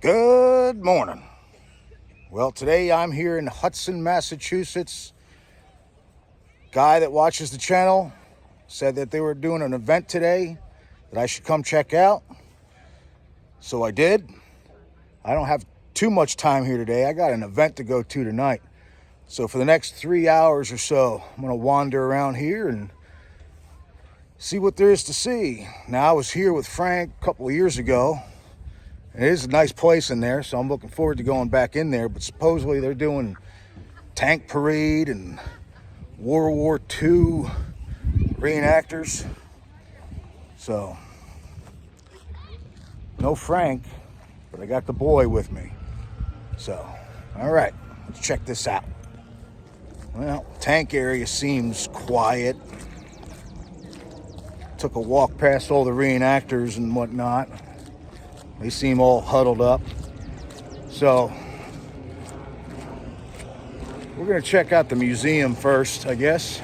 Good morning. Well, today I'm here in Hudson, Massachusetts. Guy that watches the channel said that they were doing an event today that I should come check out. So I did. I don't have too much time here today. I got an event to go to tonight. So for the next 3 hours or so, I'm going to wander around here and see what there is to see. Now, I was here with Frank a couple of years ago. It is a nice place in there, so I'm looking forward to going back in there. But supposedly they're doing tank parade and World War II reenactors. So, no Frank, but I got the boy with me. So, all right, let's check this out. Well, tank area seems quiet. Took a walk past all the reenactors and whatnot. They seem all huddled up. So, we're going to check out the museum first, I guess.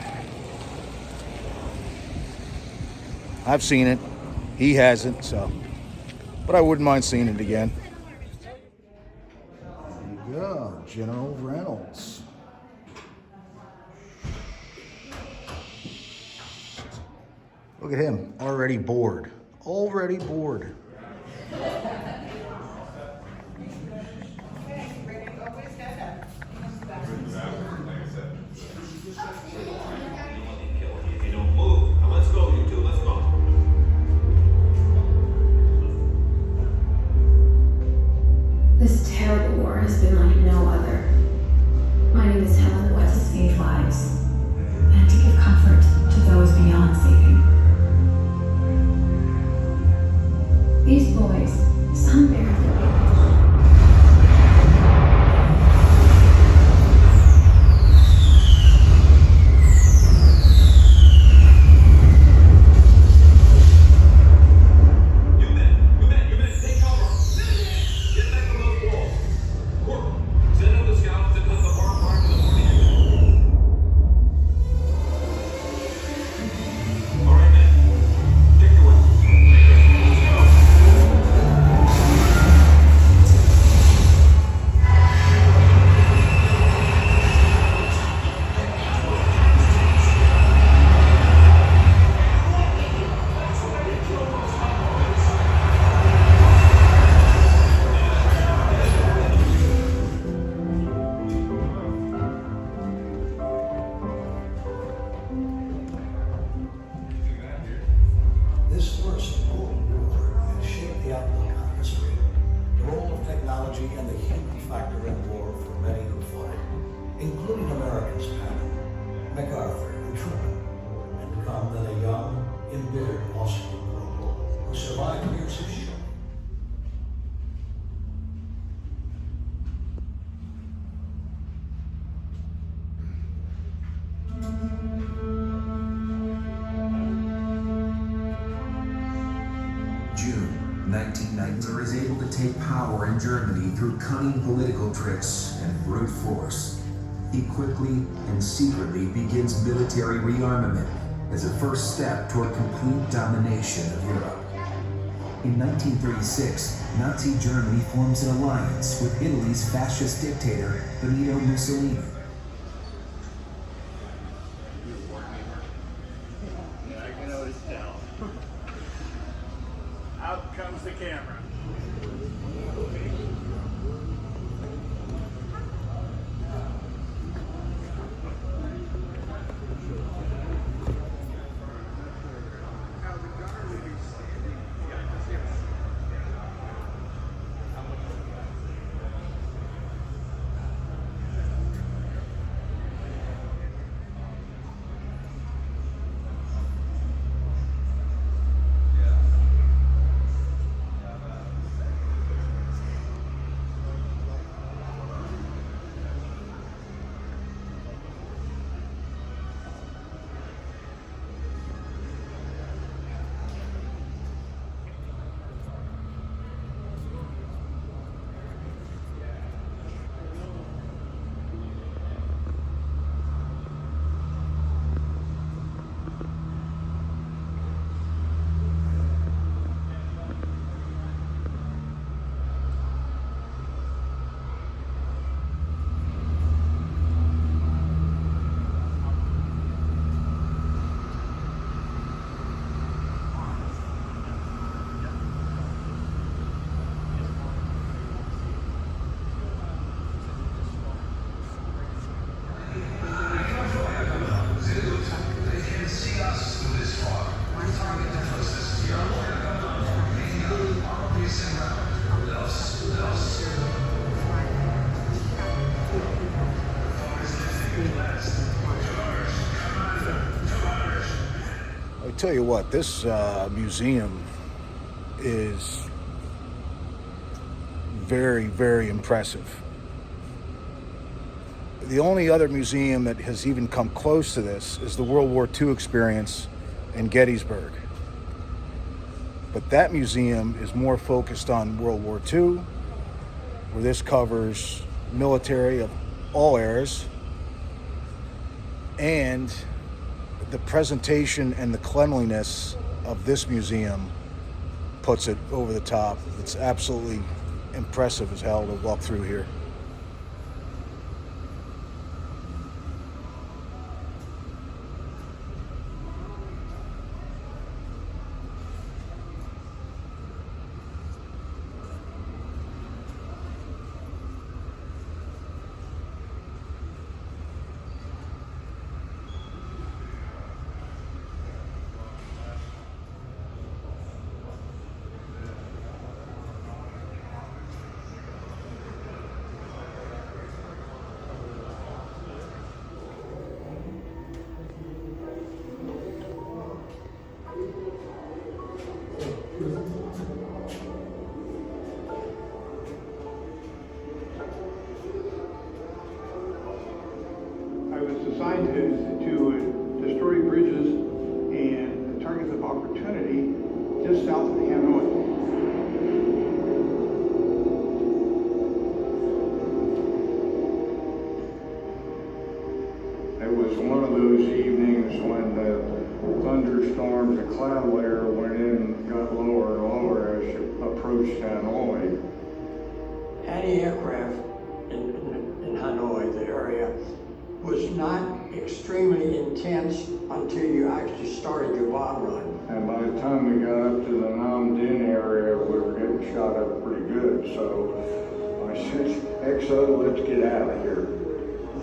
I've seen it. He hasn't, so. But I wouldn't mind seeing it again. There you go, General Reynolds. Look at him, already bored. Already bored. This terrible war has been like no other. My name is Helen West to save lives and to give comfort to those beyond saving. These boys, some barely and the human factor in war for many who fought it, including Americans Patton, MacArthur, and Truman, and become then a young, embittered Austrian corporal who survived years of shame. June 1990 is able to take power in Germany through cunning political tricks and brute force. He quickly and secretly begins military rearmament as a first step toward complete domination of Europe. In 1936, Nazi Germany forms an alliance with Italy's fascist dictator Benito Mussolini. I can always tell. Out comes the camera. tell you what, this museum is very, very impressive. The only other museum that has even come close to this is the World War II experience in Gettysburg. But that museum is more focused on World War II, where this covers military of all eras, and the presentation and the cleanliness of this museum puts it over the top. It's absolutely impressive as hell to walk through here. I was assigned to destroy bridges and targets of opportunity just south of Hanoi. It was one of those evenings when the thunderstorms, the cloud layer went in, got lower and lower as you approached Hanoi. Anti-aircraft in Hanoi, the area, was not extremely intense until you actually started your bomb run. And by the time we got up to the Nam Dinh area, we were getting shot up pretty good. So I said, XO, let's get out of here.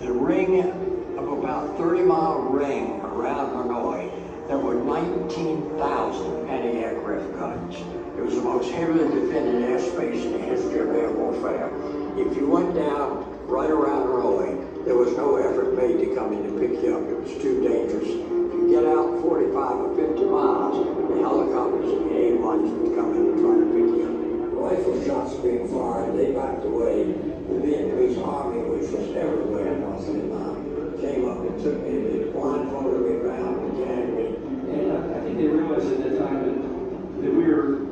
The ring of about 30-mile ring around Hanoi, there were 19,000 anti-aircraft guns. It was the most heavily defended airspace in the history of air warfare. If you went down right around Hanoi, there was no effort made to come in to pick you up. It was too dangerous. If you get out 45 or 50 miles, the helicopters and the A-1s would come in and try to pick you up. Rifle shots being fired, they backed away. The Vietnamese army, which was everywhere in North Vietnam, came up and took me. They blindfolded me around and gagged me. And I think they realized at that time that we were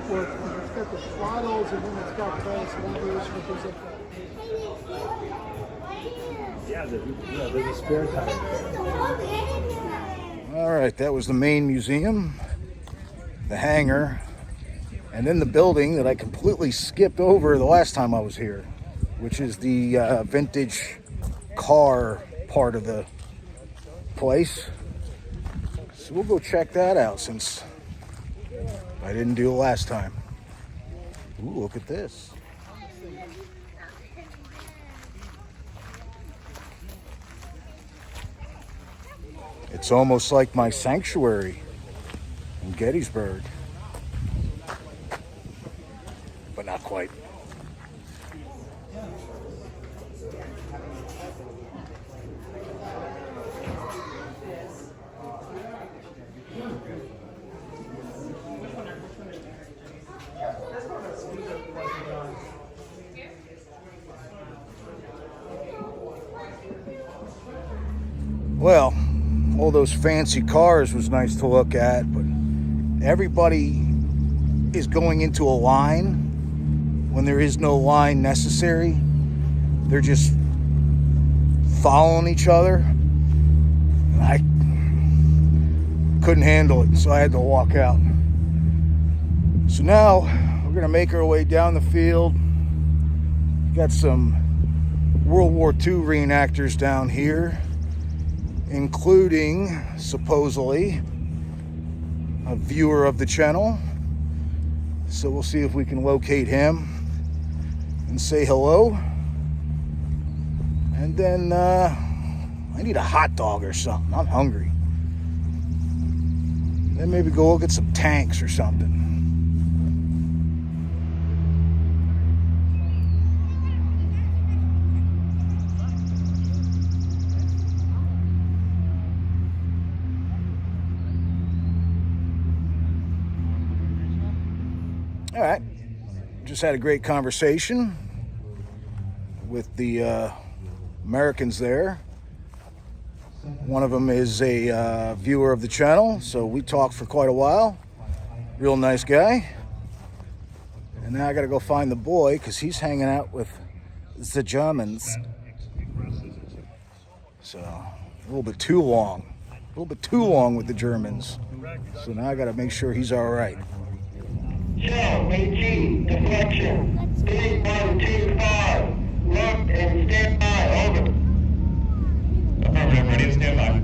It's got the throttles and then it's got brass levers for things like that. There's a spare tire. All right, that was the main museum, the hangar, and then the building that I completely skipped over the last time I was here, which is the vintage car part of the place. So we'll go check that out since I didn't do it last time. Ooh, look at this. It's almost like my sanctuary in Gettysburg, but not quite. Well, all those fancy cars was nice to look at, but everybody is going into a line when there is no line necessary. They're just following each other. And I couldn't handle it, so I had to walk out. So now we're gonna make our way down the field. Got some World War II reenactors down here, including, supposedly, a viewer of the channel. So we'll see if we can locate him and say hello. And then I need a hot dog or something. I'm hungry. Then maybe go look at some tanks or something. All right, just had a great conversation with the Americans there. One of them is a viewer of the channel, so we talked for quite a while. Real nice guy. And now I gotta go find the boy because he's hanging out with the Germans. So a little bit too long. A little bit too long with the Germans. So now I gotta make sure he's all right. Shell 18, deflection. Big 125. Look and stand by. Over. Affirmative, ready to stand by.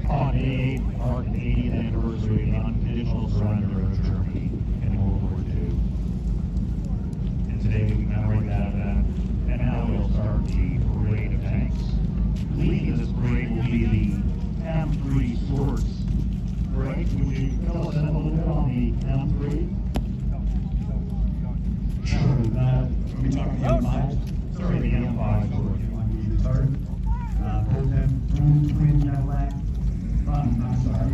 On our 80th anniversary of the unconditional surrender of Germany in World War II. And today we commemorate that event, and now we'll start the parade of tanks. Leading this parade will be the M3 Swords. Right? Would you tell us a little bit on the M3? Sure. Are we talking M5? Sorry, the M5 Sword. We started. Both have twin Cadillac. I'm sorry.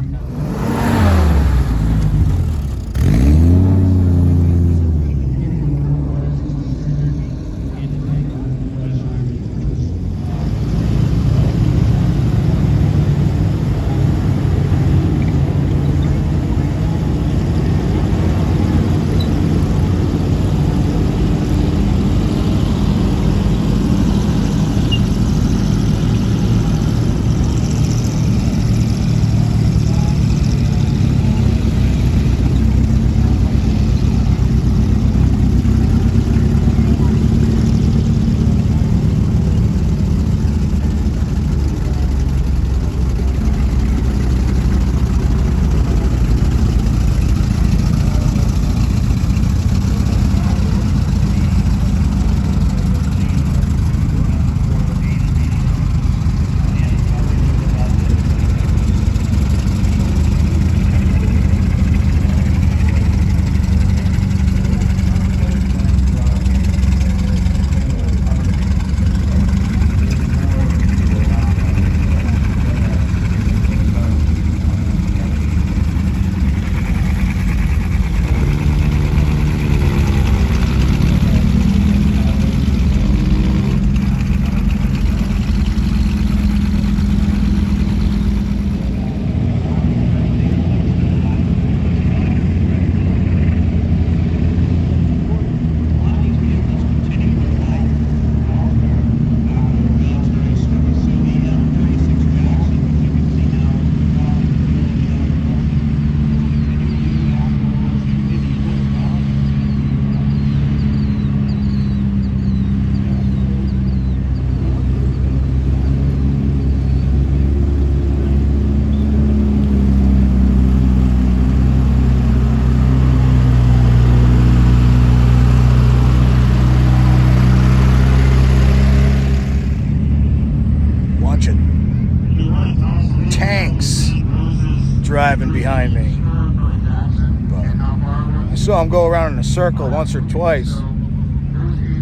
them go around in a circle once or twice.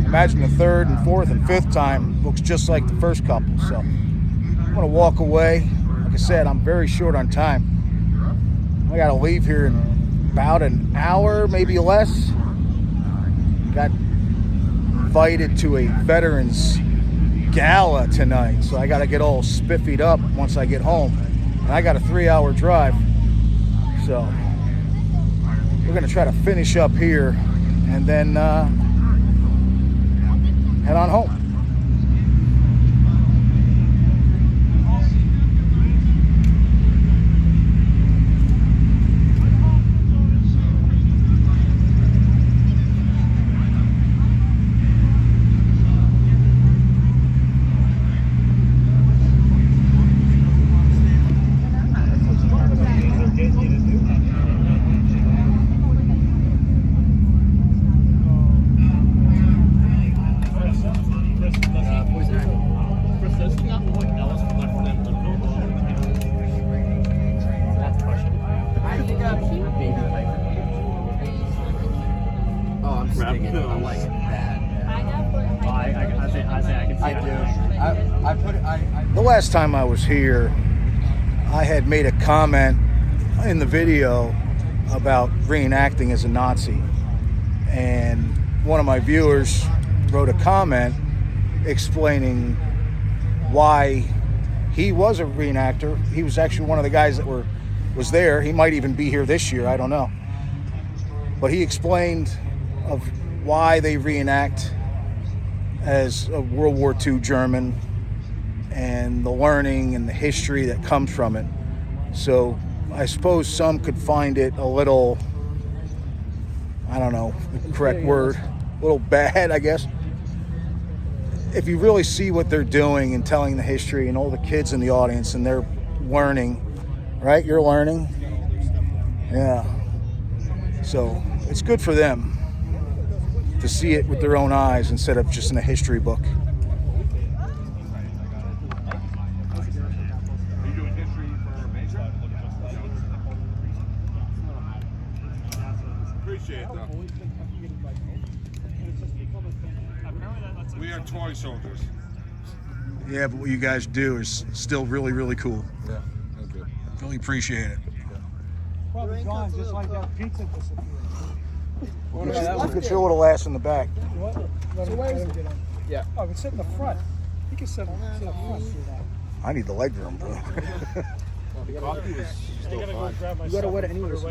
Imagine the third and fourth and fifth time looks just like the first couple. So I'm gonna walk away. Like I said, I'm very short on time. I gotta leave here in about an hour, maybe less. Got invited to a veterans gala tonight, so I gotta get all spiffied up once I get home. And I got a 3-hour drive. So we're gonna try to finish up here and then head on home. The last time I was here, I had made a comment in the video about reenacting as a Nazi, and one of my viewers wrote a comment explaining why he was a reenactor. He was actually one of the guys that was there. He might even be here this year, I don't know. But he explained of why they reenact as a World War II German and the learning and the history that comes from it. So I suppose some could find it a little, I don't know the correct word, a little bad, I guess. If you really see what they're doing and telling the history, and all the kids in the audience, and they're learning, right? You're learning. Yeah. So it's good for them to see it with their own eyes instead of just in a history book. We are toy soldiers. Yeah, but what you guys do is still really, really cool. Yeah, thank you. Really appreciate it. Probably gone, just like that pizza disappeared. Look at your little ass in the back. So where is it? Yeah. Oh, it's sit in the front. You can sit up front. I need the leg room, bro. You gotta wet it anyways.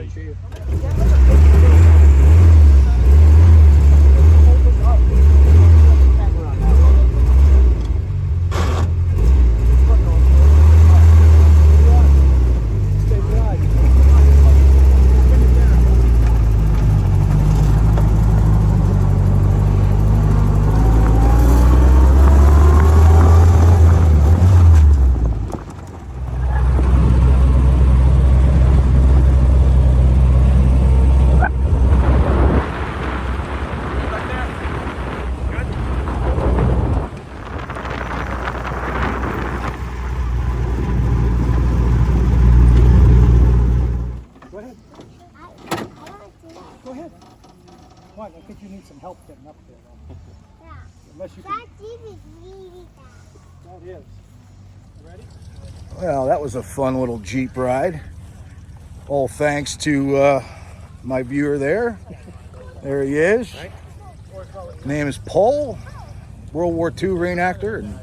I think you need some help getting up there, though. Yeah. Unless you can... That is. Ready? Well, that was a fun little Jeep ride. All thanks to my viewer there. There he is. His name is Paul, World War II reenactor, and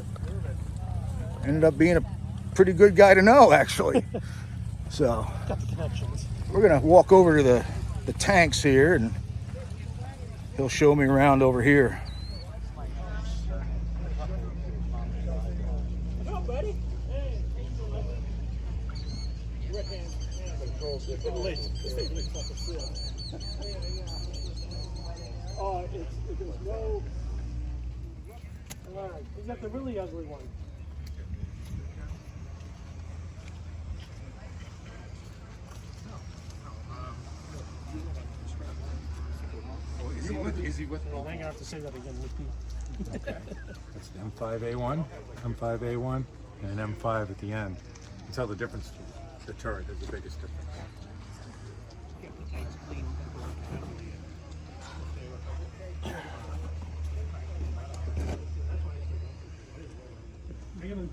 ended up being a pretty good guy to know, actually. So Got the connections. We're gonna walk over to the tanks here, and he'll show me around over here. Hello, buddy. Hey. There's no... All right, he's got the really ugly one. Is he with I'm gonna have to say that again. Okay. It's M5A1, M5A1, and an M5 at the end. You tell the difference. The turret is the biggest difference.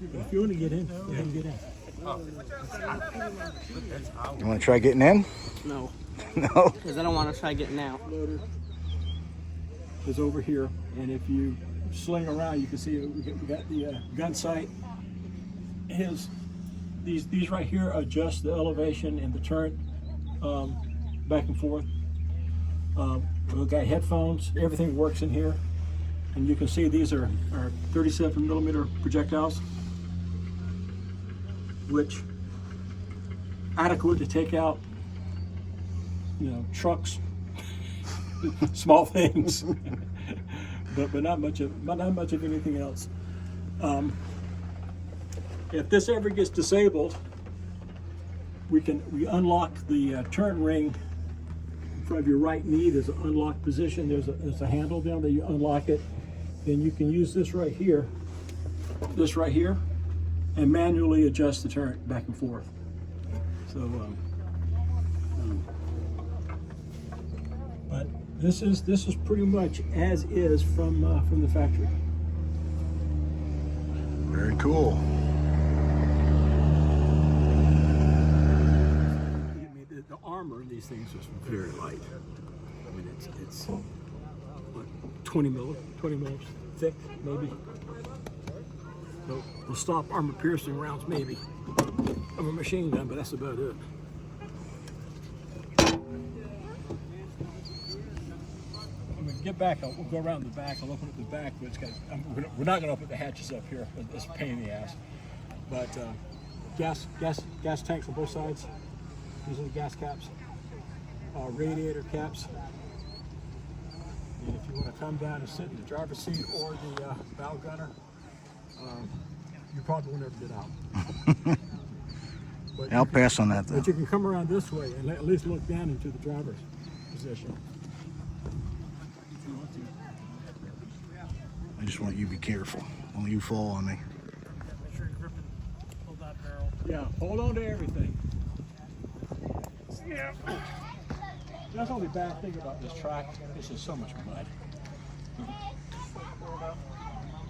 If you want to get in, you can get in. You want to try getting in? No. No? Because I don't want to try getting out. Loader is over here, and if you sling around, you can see we got the gun sight. These right here adjust the elevation and the turret back and forth. We've got headphones. Everything works in here, and you can see these are 37mm projectiles, which adequate to take out, trucks, small things, but not much of anything else. If this ever gets disabled, we unlock the turret ring in front of your right knee. There's an unlock position. There's a handle down there. You unlock it, then you can use this right here, and manually adjust the turret back and forth. So, but this is pretty much as is from the factory. Very cool. The armor in these things is very light. I mean, it's what, 20 mil thick, maybe. So we'll stop armor piercing rounds, maybe, of a machine gun, but that's about it. When we get back, we'll go around the back. I'll open up the back, but we're not going to open the hatches up here. It's a pain in the ass. But gas tanks on both sides. These are the gas caps, radiator caps. And if you want to come down and sit in the driver's seat or the bow gunner, you probably will never get out. Yeah, I'll pass on that, though. But you can come around this way and at least look down into the driver's position. If you want to. I just want you to be careful. Don't you fall on me. Make sure you're gripping, hold that barrel. Yeah, hold on to everything. Yeah. That's the only bad thing about this track. This is so much mud.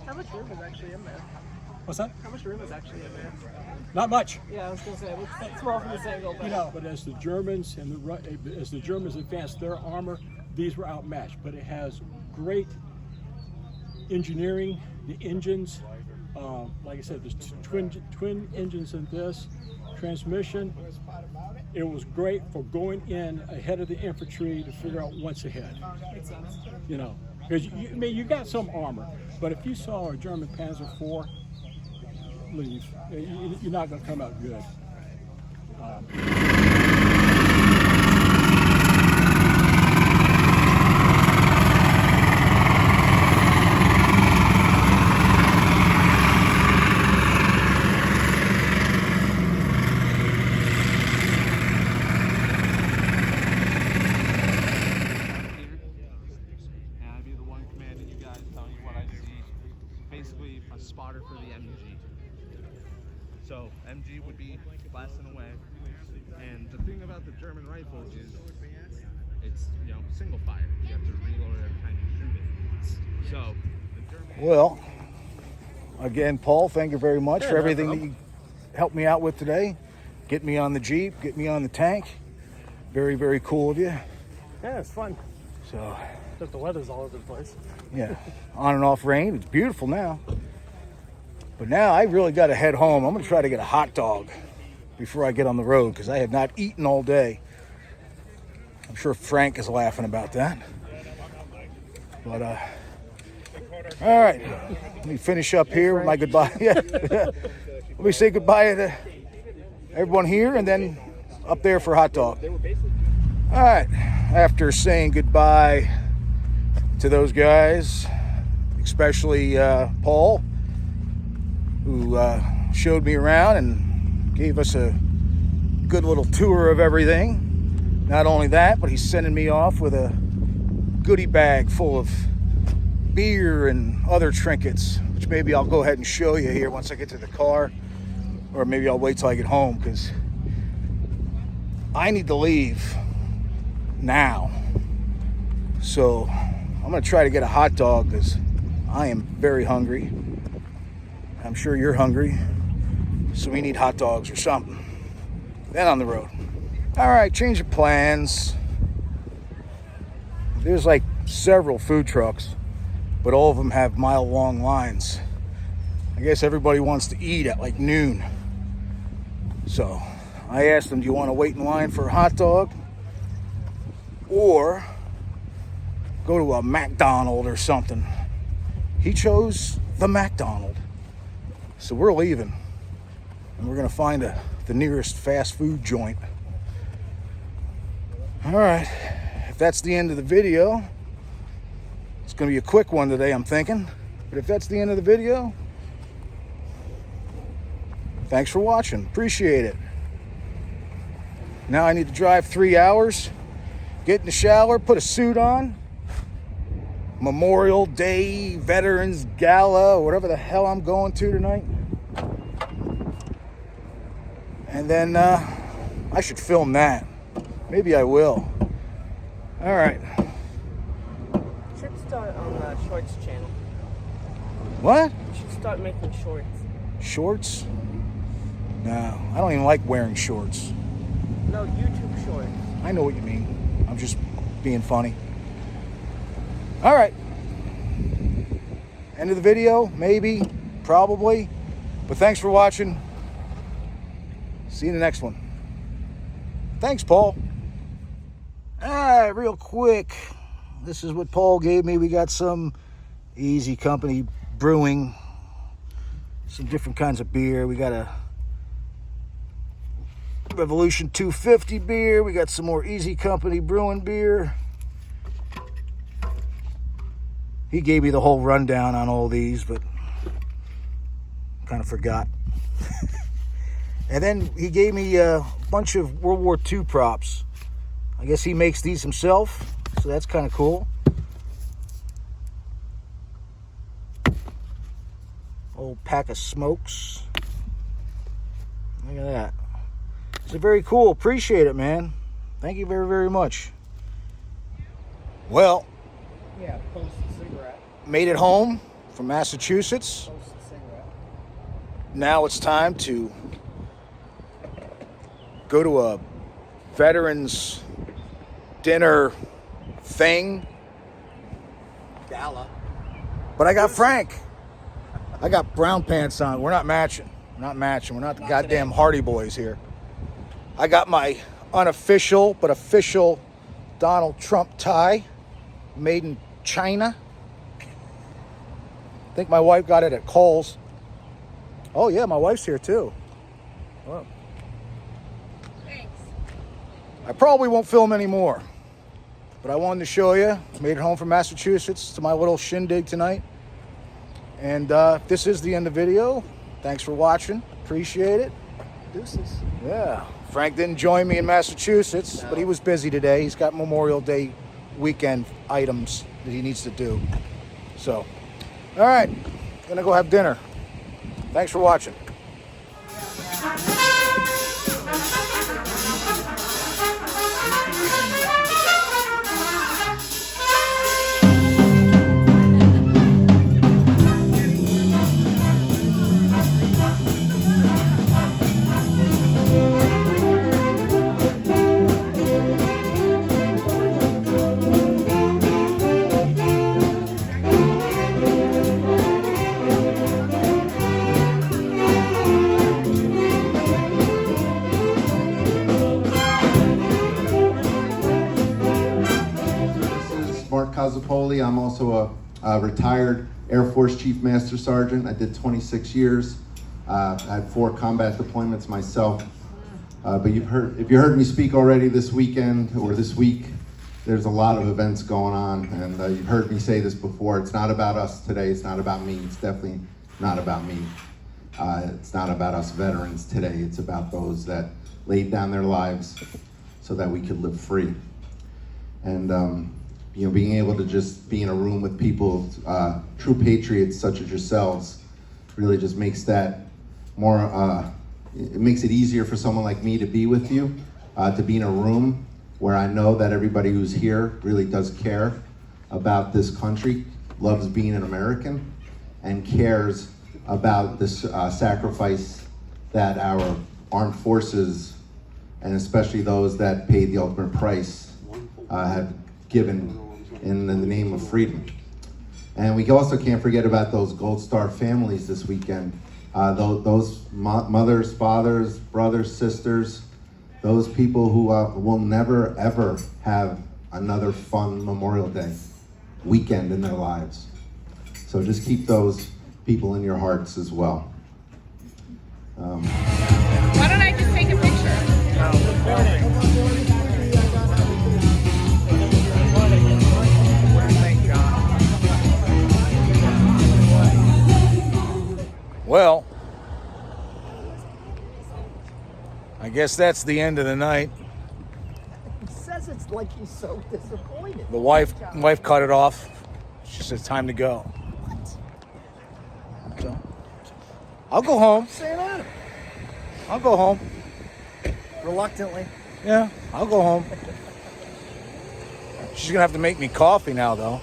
How much room is actually in there? What's that? How much room is actually in there? Not much. Yeah, I was gonna say it looks small from this angle, but But as the Germans advanced their armor, these were outmatched. But it has great engineering. The engines, like I said, there's twin engines in this. Transmission. It was great for going in ahead of the infantry to figure out what's ahead. Makes sense. Because you got some armor, but if you saw a German Panzer IV leave, you're not going to come out good. Spotter for the MG. So MG would be blasting away, and the thing about the German rifles is it's single fire. You have to reload every time you shoot it. So the German. Well, again, Paul, thank you very much for everything that you helped me out with today. Get me on the Jeep, get me on the tank. Very, very cool of you. Yeah, it's fun. So. Just the weather's all over the place. Yeah, on and off rain. It's beautiful now. But now I really got to head home. I'm going to try to get a hot dog before I get on the road because I have not eaten all day. I'm sure Frank is laughing about that. But, all right. Let me finish up here with my goodbye. Yeah. Let me say goodbye to everyone here and then up there for hot dog. All right. After saying goodbye to those guys, especially Paul, who showed me around and gave us a good little tour of everything. Not only that, but he's sending me off with a goodie bag full of beer and other trinkets, which maybe I'll go ahead and show you here once I get to the car, or maybe I'll wait till I get home because I need to leave now. So I'm going to try to get a hot dog because I am very hungry. I'm sure you're hungry, so we need hot dogs or something. Then on the road. All right, change of plans. There's like several food trucks, but all of them have mile-long lines. I guess everybody wants to eat at like noon. So I asked them, do you want to wait in line for a hot dog? Or go to a McDonald's or something. He chose the McDonald's. So we're leaving. And we're going to find the nearest fast food joint. All right. If that's the end of the video, it's going to be a quick one today, I'm thinking. But if that's the end of the video, thanks for watching. Appreciate it. Now I need to drive 3 hours, get in the shower, put a suit on. Memorial Day Veterans Gala, or whatever the hell I'm going to tonight. And then I should film that. Maybe I will. All right. You should start on the Shorts channel. What? You should start making shorts. Shorts? No, I don't even like wearing shorts. No, YouTube shorts. I know what you mean. I'm just being funny. All right. End of the video, maybe, probably. But thanks for watching. See you in the next one. Thanks, Paul. All right, real quick. This is what Paul gave me. We got some Easy Company Brewing. Some different kinds of beer. We got a Revolution 250 beer. We got some more Easy Company Brewing beer. He gave me the whole rundown on all these, but kind of forgot. And then he gave me a bunch of World War II props. I guess he makes these himself, so that's kind of cool. Old pack of smokes. Look at that. It's very cool. Appreciate it, man. Thank you very, very much. Well, Yeah, post cigarette. made it home from Massachusetts. Post cigarette. Now it's time to go to a veterans dinner thing. Gala. But I got Frank. I got brown pants on. We're not matching. We're not matching. We're not the goddamn Hardy Boys here. I got my unofficial but official Donald Trump tie, made in China. I think my wife got it at Kohl's. Oh yeah, my wife's here too. Well, Thanks. I probably won't film anymore, but I wanted to show you. Made it home from Massachusetts to my little shindig tonight. And this is the end of the video. Thanks for watching. Appreciate it. Deuces. Yeah. Frank didn't join me in Massachusetts, but he was busy today. He's got Memorial Day weekend items that he needs to do. So, all right. Gonna go have dinner. Thanks for watching. I'm also a retired Air Force Chief Master Sergeant. I did 26 years. I had 4 combat deployments myself. But if you heard me speak already this weekend or this week, there's a lot of events going on, and you've heard me say this before. It's not about us today. It's not about me. It's definitely not about me. It's not about us veterans today. It's about those that laid down their lives so that we could live free. And being able to just be in a room with people, true patriots such as yourselves, really just makes that more, it makes it easier for someone like me to be with you, to be in a room where I know that everybody who's here really does care about this country, loves being an American, and cares about this sacrifice that our armed forces, and especially those that paid the ultimate price, have given in the name of freedom. And we also can't forget about those Gold Star families this weekend. Those mothers, fathers, brothers, sisters, those people who will never, ever have another fun Memorial Day weekend in their lives. So just keep those people in your hearts as well. Why don't I just take a picture? Well, I guess that's the end of the night. He says it's like he's so disappointed. The wife cut it off. She said, "Time to go." So, I'll go home. Saying that. I'll go home. Reluctantly. Yeah, I'll go home. She's gonna have to make me coffee now, though.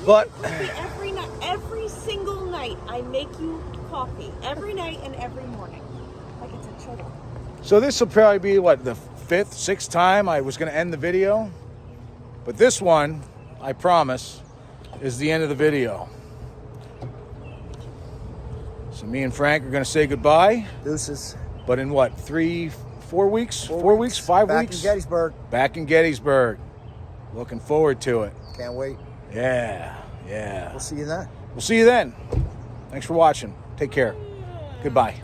But every single night, I make you coffee. Every night and every morning, like it's a chore. so this will probably be what, the 5th, 6th time I was gonna end the video. But this one, I promise, is the end of the video. So me and Frank are gonna say goodbye. Deuces. But in what, 3, 4 weeks? 4 weeks? 5 Back weeks? in Gettysburg. Back in Gettysburg. Looking forward to it. Can't wait. Yeah. We'll see you then. We'll see you then. Thanks for watching. Take care. Goodbye.